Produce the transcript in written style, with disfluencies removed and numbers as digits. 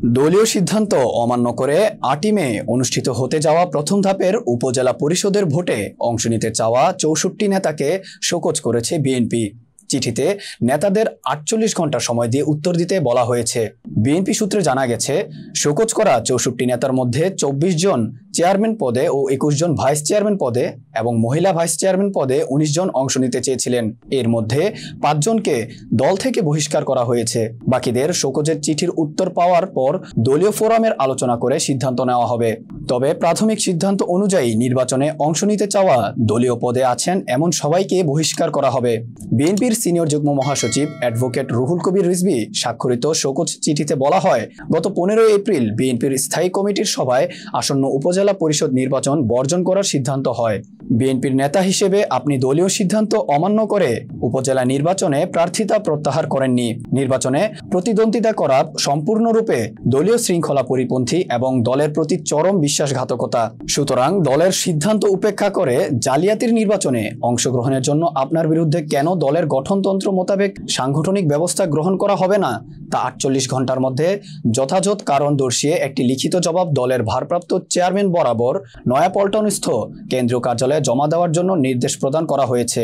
দলীয় সিদ্ধান্ত অমান্য করে ৮ই মে অনুষ্ঠিত হতে যাওয়া প্রথম ধাপের উপজেলা পরিষদের ভোটে অংশ নিতে চাওয়া ৬৪ নেতাকে শোকজ করেছে বিএনপি। চিঠিতে নেতাদের ৪৮ ঘন্টা সময় দিয়ে উত্তর দিতে বলা হয়েছে। বিএনপি সূত্রে জানা গেছে, শোকজ করা ৬৪ নেতার মধ্যে ২৪ জন চেয়ারম্যান পদে ও ২১ জন ভাইস চেয়ারম্যান পদে এবং মহিলা ভাইস চেয়ারম্যান পদে ১৯ জন অংশ নিতে চেয়েছিলেন। এর মধ্যে ৫ জনকে দল থেকে বহিষ্কার করা হয়েছে। বাকিদের শোকজের চিঠির উত্তর পাওয়ার পর দলীয় ফোরামের আলোচনা করে সিদ্ধান্ত নেওয়া হবে। তবে প্রাথমিক সিদ্ধান্ত অনুযায়ী নির্বাচনে অংশ নিতে চাওয়া দলীয় পদে আছেন এমন সবাইকে বহিষ্কার করা হবে। বিএনপির সিনিয়র যুগ্ম মহাসচিব অ্যাডভোকেট রুহুল কবির রিজভী স্বাক্ষরিত শোকজ চিঠিতে বলা হয়, গত ১৫ এপ্রিল বিএনপির স্থায়ী কমিটির সভায় আসন্ন উপজেলা পরিষদ নির্বাচন বর্জন করার সিদ্ধান্ত হয়। বিএনপির নেতা হিসেবে আপনি দলীয় সিদ্ধান্ত অমান্য করে উপজেলা নির্বাচনে প্রার্থিতা প্রত্যাহার করেননি। নির্বাচনে প্রতিদ্বন্দ্বিতা করা সম্পূর্ণরূপে দলীয় শৃঙ্খলা পরিপন্থী এবং দলের প্রতি চরম বিশ্বাসঘাতকতা। সুতরাং দলের সিদ্ধান্ত উপেক্ষা করে জালিয়াতির নির্বাচনে অংশগ্রহণের জন্য আপনার বিরুদ্ধে কেন দলের গঠনতন্ত্র মোতাবেক সাংগঠনিক ব্যবস্থা গ্রহণ করা হবে না তা ৪৮ ঘন্টার মধ্যে যথাযথ কারণ দর্শিয়ে একটি লিখিত জবাব দলের ভারপ্রাপ্ত চেয়ারম্যান বরাবর নয়াপল্টনস্থ কেন্দ্রীয় কার্যালয়ে জমা দেওয়ার জন্য নির্দেশ প্রদান করা হয়েছে।